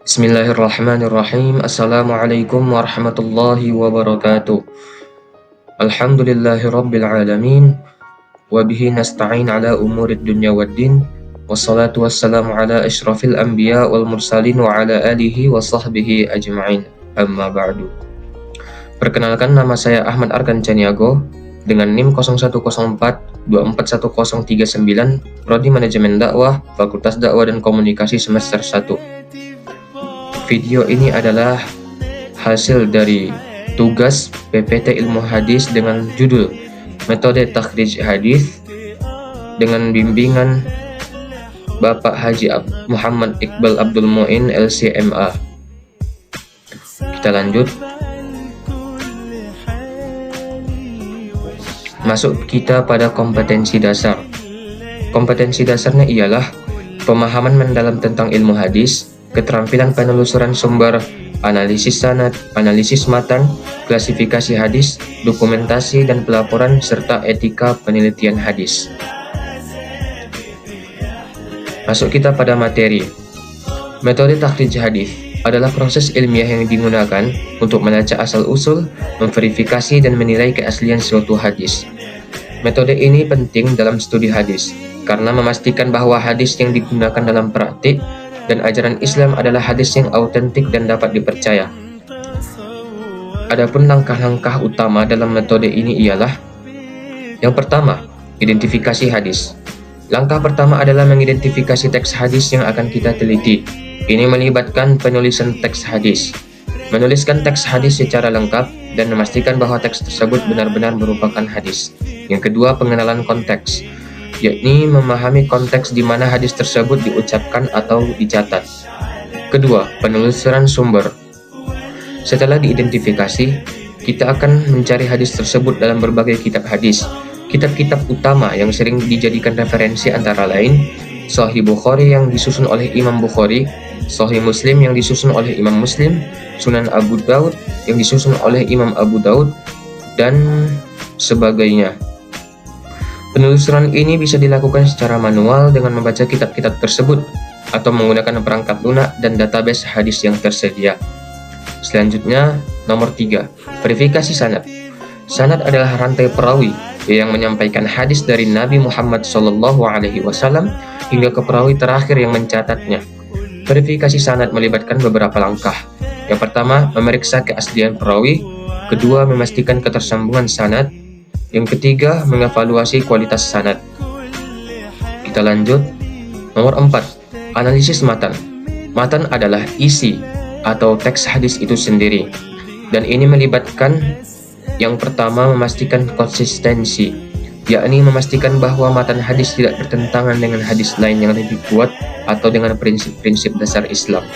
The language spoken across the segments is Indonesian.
Bismillahirrahmanirrahim. Assalamualaikum warahmatullahi wabarakatuh. Alhamdulillahi rabbil alamin. Wabihi nasta'in ala umurid dunya waddin. Wassalatu wassalamu ala ashrafil anbiya wal mursalin wa ala alihi wa sahbihi ajma'in. Amma ba'du. Perkenalkan, nama saya Ahmad Arkan Caniago dengan NIM 0104241039, Prodi Manajemen Dakwah, Fakultas Dakwah dan Komunikasi semester 1. Video ini adalah hasil dari tugas PPT Ilmu Hadis dengan judul Metode Takhrij Hadis dengan bimbingan Bapak Haji Muhammad Iqbal Abdul Muin LCMA. Kita lanjut. Masuk kita pada kompetensi dasar. Kompetensi dasarnya ialah pemahaman mendalam tentang ilmu hadis, keterampilan penelusuran sumber, analisis sanad, analisis matan, klasifikasi hadis, dokumentasi dan pelaporan, serta etika penelitian hadis. Masuk kita pada materi. Metode takhrij hadis adalah proses ilmiah yang digunakan untuk melacak asal-usul, memverifikasi dan menilai keaslian suatu hadis. Metode ini penting dalam studi hadis karena memastikan bahwa hadis yang digunakan dalam praktik dan ajaran Islam adalah hadis yang autentik dan dapat dipercaya. Adapun langkah-langkah utama dalam metode ini ialah: yang pertama, identifikasi hadis. Langkah pertama adalah mengidentifikasi teks hadis yang akan kita teliti. Ini melibatkan penulisan teks hadis. Menuliskan teks hadis secara lengkap dan memastikan bahwa teks tersebut benar-benar merupakan hadis. Yang kedua, pengenalan konteks, yakni memahami konteks di mana hadis tersebut diucapkan atau dicatat. Kedua, penelusuran sumber. Setelah diidentifikasi, kita akan mencari hadis tersebut dalam berbagai kitab hadis. Kitab-kitab utama yang sering dijadikan referensi antara lain Sahih Bukhari yang disusun oleh Imam Bukhari, Sahih Muslim yang disusun oleh Imam Muslim, Sunan Abu Daud yang disusun oleh Imam Abu Daud, dan sebagainya. Penelusuran ini bisa dilakukan secara manual dengan membaca kitab-kitab tersebut atau menggunakan perangkat lunak dan database hadis yang tersedia. Selanjutnya, nomor 3, verifikasi sanad. Sanad adalah rantai perawi yang menyampaikan hadis dari Nabi Muhammad SAW hingga ke perawi terakhir yang mencatatnya. Verifikasi sanad melibatkan beberapa langkah. Yang pertama, memeriksa keaslian perawi. Kedua, memastikan ketersambungan sanad. Yang ketiga, mengevaluasi kualitas sanad. Kita lanjut. Nomor 4, analisis matan. Matan adalah isi atau teks hadis itu sendiri. Dan ini melibatkan yang pertama, memastikan konsistensi, yakni memastikan bahwa matan hadis tidak bertentangan dengan hadis lain yang lebih kuat atau dengan prinsip-prinsip dasar Islam.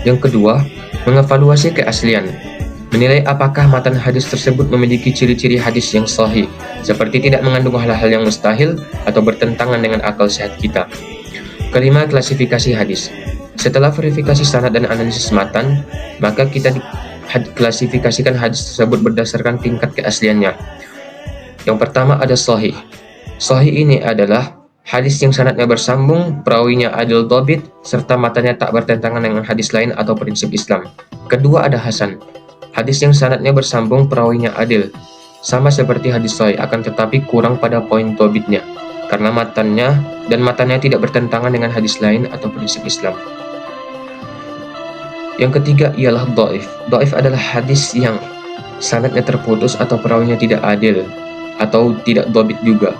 Yang kedua, mengevaluasi keaslian. Menilai apakah matan hadis tersebut memiliki ciri-ciri hadis yang sahih, seperti tidak mengandung hal-hal yang mustahil atau bertentangan dengan akal sehat kita. Kelima, klasifikasi hadis. Setelah verifikasi sanad dan analisis matan, maka kita klasifikasikan hadis tersebut berdasarkan tingkat keasliannya. Yang pertama ada sahih. Sahih ini adalah hadis yang sanadnya bersambung, perawinya adil dhabit, serta matanya tak bertentangan dengan hadis lain atau prinsip Islam. Kedua ada hasan. Hadis yang sanadnya bersambung, perawinya adil, sama seperti hadis sahih, akan tetapi kurang pada poin dhabitnya, karena matanya tidak bertentangan dengan hadis lain atau prinsip Islam. Yang ketiga ialah dhaif. Dhaif adalah hadis yang sanadnya terputus atau perawinya tidak adil atau tidak dhabit juga,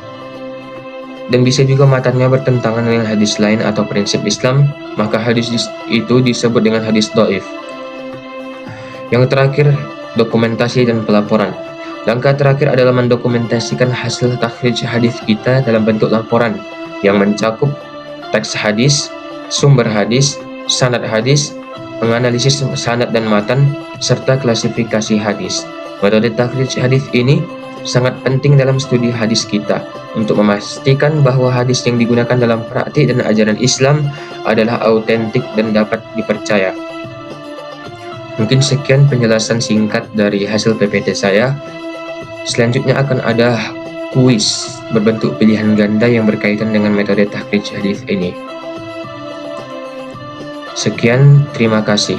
dan bisa juga matanya bertentangan dengan hadis lain atau prinsip Islam, maka hadis itu disebut dengan hadis dhaif. Yang terakhir, dokumentasi dan pelaporan. Langkah terakhir adalah mendokumentasikan hasil takhrij hadis kita dalam bentuk laporan yang mencakup teks hadis, sumber hadis, sanad hadis, menganalisis sanad dan matan, serta klasifikasi hadis. Metode takhrij hadis ini sangat penting dalam studi hadis kita untuk memastikan bahwa hadis yang digunakan dalam praktik dan ajaran Islam adalah autentik dan dapat dipercaya. Mungkin sekian penjelasan singkat dari hasil PPT saya. Selanjutnya akan ada kuis berbentuk pilihan ganda yang berkaitan dengan metode takhrij hadis ini. Sekian, terima kasih.